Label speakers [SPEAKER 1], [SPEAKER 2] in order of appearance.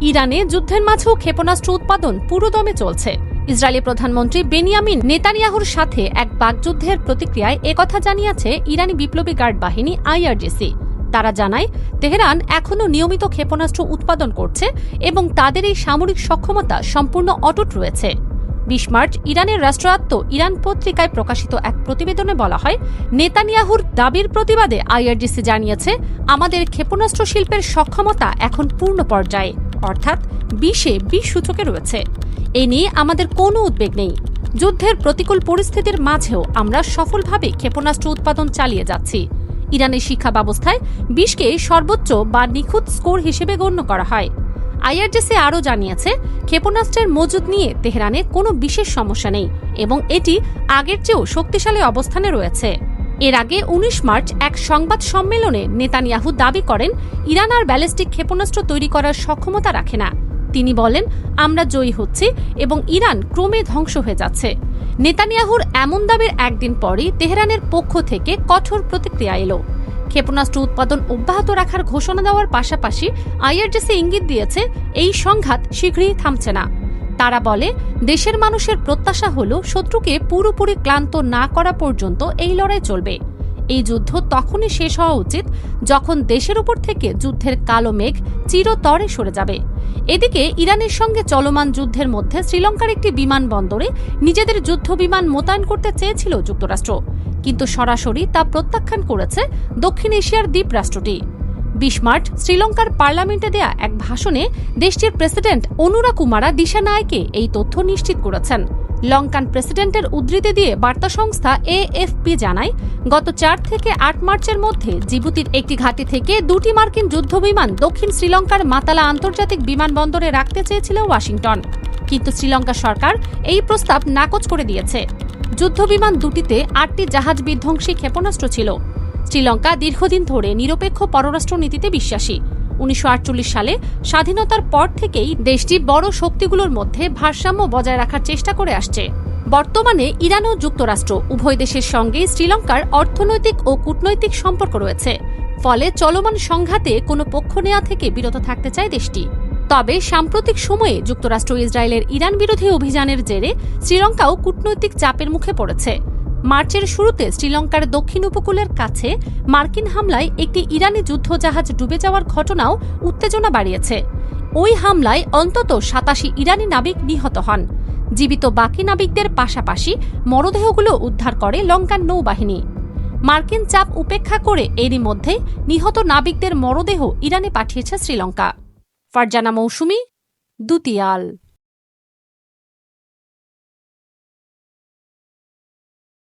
[SPEAKER 1] ইরানে যুদ্ধের মাঝেও ক্ষেপণাস্ত্র উৎপাদন পুরোদমে চলছে। ইসরায়েলি প্রধানমন্ত্রী বেনিয়ামিন নেতানিয়াহুর সাথে এক বাকযুদ্ধের প্রতিক্রিয়ায় একথা জানিয়েছে ইরানি বিপ্লবী গার্ড বাহিনী IRGC। তারা জানায়, তেহরান এখনও নিয়মিত ক্ষেপণাস্ত্র উৎপাদন করছে এবং তাদের এই সামরিক সক্ষমতা সম্পূর্ণ অটুট রয়েছে। 20 মার্চ ইরানের রাষ্ট্রায়ত্ত ইরান পত্রিকায় প্রকাশিত এক প্রতিবেদনে বলা হয়, নেতানিয়াহুর দাবির প্রতিবাদে IRGC জানিয়েছে, আমাদের ক্ষেপণাস্ত্র শিল্পের সক্ষমতা এখন পূর্ণ পর্যায়ে, অর্থাৎ 20 সূচকে রয়েছে। এ নিয়ে আমাদের কোনো উদ্বেগ নেই। যুদ্ধের প্রতিকূল পরিস্থিতির মাঝেও আমরা সফলভাবে ক্ষেপণাস্ত্র উৎপাদন চালিয়ে যাচ্ছি। ইরানের শিক্ষা ব্যবস্থায় 20কে সর্বোচ্চ বা নিখুঁত স্কোর হিসেবে গণ্য করা হয়। IRGC আরও জানিয়েছে, ক্ষেপণাস্ত্রের মজুদ নিয়ে তেহরানে কোনো বিশেষ সমস্যা নেই এবং এটি আগের চেয়েও শক্তিশালী অবস্থানে রয়েছে। এর আগে 19 মার্চ এক সংবাদ সম্মেলনে নেতানিয়াহু দাবি করেন, ইরান আর ব্যালিস্টিক ক্ষেপণাস্ত্র তৈরি করার সক্ষমতা রাখে না। তিনি বলেন, আমরা জয়ী হচ্ছি এবং ইরান ক্রমে ধ্বংস হয়ে যাচ্ছে। নেতানিয়াহুর এমন দাবির একদিন পরই তেহরানের পক্ষ থেকে কঠোর প্রতিক্রিয়া এলো। ক্ষেপণাস্ত্র উৎপাদন অব্যাহত রাখার ঘোষণা দেওয়ার পাশাপাশি IRGC ইঙ্গিত দিয়েছে, এই সংঘাত শীঘ্রই থামছে না। তারা বলে, দেশের মানুষের প্রত্যাশা হল শত্রুকে পুরোপুরি ক্লান্ত না করা পর্যন্ত এই লড়াই চলবে। এই যুদ্ধ তখনই শেষ হওয়া উচিত যখন দেশের উপর থেকে যুদ্ধের কালো মেঘ চিরতরে সরে যাবে। এদিকে ইরানের সঙ্গে চলমান যুদ্ধের মধ্যে শ্রীলঙ্কার একটি বিমানবন্দরে নিজেদের যুদ্ধ বিমান মোতায়েন করতে চেয়েছিল যুক্তরাষ্ট্র, কিন্তু সরাসরি তা প্রত্যাখ্যান করেছে দক্ষিণ এশিয়ার দ্বীপ রাষ্ট্রটি। 20 মার্চ শ্রীলঙ্কার পার্লামেন্টে দেয়া এক ভাষণে দেশটির প্রেসিডেন্ট অনুরাকুমারা দিশানায়েকে এই তথ্য নিশ্চিত করেছেন। লঙ্কান প্রেসিডেন্টের উদ্ধৃতি দিয়ে বার্তা সংস্থা AFP জানায়, গত 4 থেকে 8 মার্চের মধ্যে জিবুতির একটি ঘাঁটি থেকে 2টি মার্কিন যুদ্ধবিমান দক্ষিণ শ্রীলঙ্কার মাতালা আন্তর্জাতিক বিমানবন্দরে রাখতে চেয়েছিল ওয়াশিংটন, কিন্তু শ্রীলঙ্কা সরকার এই প্রস্তাব নাকচ করে দিয়েছে। যুদ্ধবিমান দুটিতে 8টি জাহাজ বিধ্বংসী ক্ষেপণাস্ত্র ছিল। শ্রীলঙ্কা দীর্ঘদিন ধরে নিরপেক্ষ পররাষ্ট্র নীতিতে বিশ্বাসী। 1948 সালে স্বাধীনতার পর থেকেই দেশটি বড় শক্তিগুলোর মধ্যে ভারসাম্য বজায় রাখার চেষ্টা করে আসছে। বর্তমানে ইরান ও যুক্তরাষ্ট্র উভয় দেশের সঙ্গেই শ্রীলঙ্কার অর্থনৈতিক ও কূটনৈতিক সম্পর্ক রয়েছে। ফলে চলমান সংঘাতে কোনো পক্ষ নেওয়া থেকে বিরত থাকতে চায় দেশটি। তবে সাম্প্রতিক সময়ে যুক্তরাষ্ট্র ইসরায়েলের ইরান বিরোধী অভিযানের জেরে শ্রীলঙ্কাও কূটনৈতিক চাপের মুখে পড়েছে। মার্চের শুরুতে শ্রীলঙ্কার দক্ষিণ উপকূলের কাছে মার্কিন হামলায় একটি ইরানি যুদ্ধজাহাজ ডুবে যাওয়ার ঘটনাও উত্তেজনা বাড়িয়েছে। ওই হামলায় অন্তত 87 ইরানি নাবিক নিহত হন। জীবিত বাকি নাবিকদের পাশাপাশি মরদেহগুলো উদ্ধার করে লঙ্কান নৌবাহিনী। মার্কিন চাপ উপেক্ষা করে এরই মধ্যে নিহত নাবিকদের মরদেহ ইরানে পাঠিয়েছে শ্রীলঙ্কা। ফারজানা মৌসুমী, দুতিয়াল।